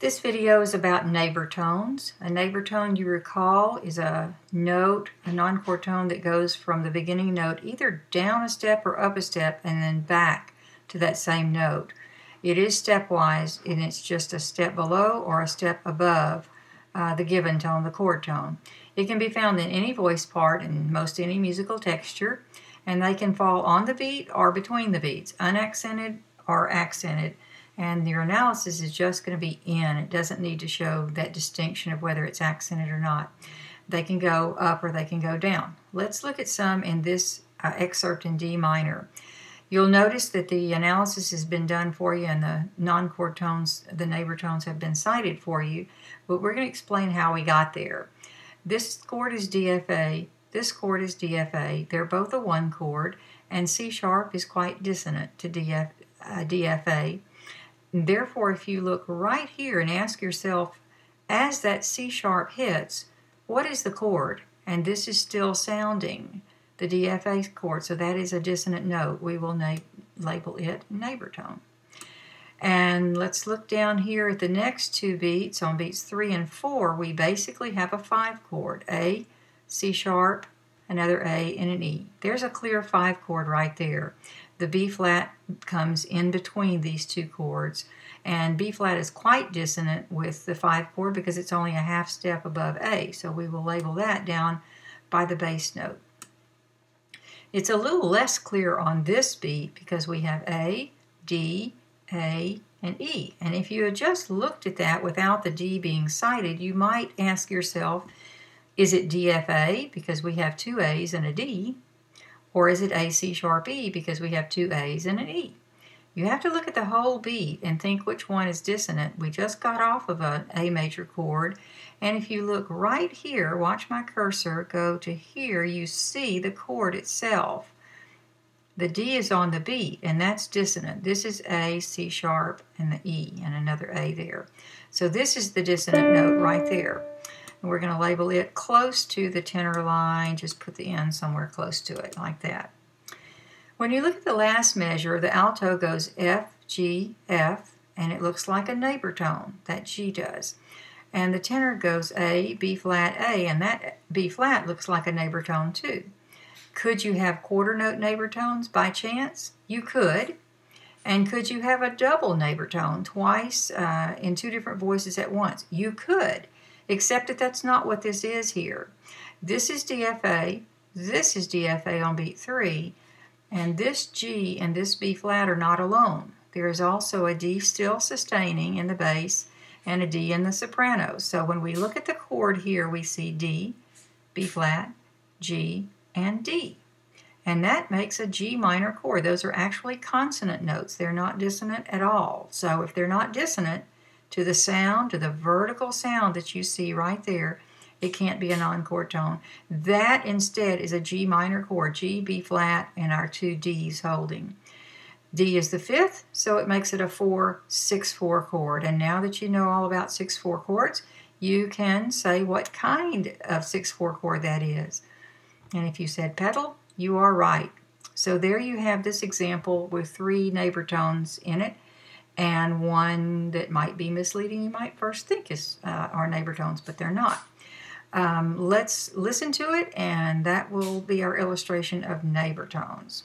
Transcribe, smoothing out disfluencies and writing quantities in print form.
This video is about neighbor tones. A neighbor tone, you recall, is a note, a non-chord tone that goes from the beginning note either down a step or up a step and then back to that same note. It is stepwise, and it's just a step below or a step above the given tone, the chord tone. It can be found in any voice part and most any musical texture, and they can fall on the beat or between the beats, unaccented or accented. And your analysis is just going to be in. It doesn't need to show that distinction of whether it's accented or not. They can go up or they can go down. Let's look at some in this excerpt in D minor. You'll notice that the analysis has been done for you and the non-chord tones, the neighbor tones, have been cited for you, but we're going to explain how we got there. This chord is DFA, this chord is DFA. They're both a one chord, and C sharp is quite dissonant to DFA. Therefore, if you look right here and ask yourself, as that C sharp hits, what is the chord? And this is still sounding the DFA chord, so that is a dissonant note. We will label it neighbor tone. And let's look down here at the next two beats. On beats 3 and 4, we basically have a 5 chord, A, C sharp, another A, and an E. There's a clear 5 chord right there. The B flat comes in between these two chords, and B flat is quite dissonant with the 5 chord because it's only a half step above A, so we will label that down by the bass note. It's a little less clear on this beat because we have A, D, A, and E, and if you had just looked at that without the D being cited, you might ask yourself, is it DFA because we have two A's and a D? Or is it A, C sharp, E because we have two A's and an E? You have to look at the whole beat and think which one is dissonant. We just got off of an A major chord, and if you look right here, watch my cursor go to here, you see the chord itself. The D is on the beat, and that's dissonant. This is A, C sharp, and the E, and another A there. So this is the dissonant note right there. And we're going to label it close to the tenor line, just put the N somewhere close to it, like that. When you look at the last measure, the alto goes F, G, F, and it looks like a neighbor tone, that G does. And the tenor goes A, B flat, A, and that B flat looks like a neighbor tone too. Could you have quarter note neighbor tones by chance? You could. And could you have a double neighbor tone twice in two different voices at once? You could, except that that's not what this is here. This is DFA, this is DFA on beat 3, and this G and this B flat are not alone. There is also a D still sustaining in the bass and a D in the soprano. So when we look at the chord here, we see D, B flat, G, and D. And that makes a G minor chord. Those are actually consonant notes. They're not dissonant at all. So if they're not dissonant to the sound, to the vertical sound that you see right there, it can't be a non-chord tone. That instead is a G minor chord, G, B flat, and our two D's holding. D is the 5th, so it makes it a 4-6-4 chord. And now that you know all about 6-4 chords, you can say what kind of 6-4 chord that is. And if you said pedal, you are right. So there you have this example with 3 neighbor tones in it, and one that might be misleading you might first think is are neighbor tones, but they're not. Let's listen to it, and that will be our illustration of neighbor tones.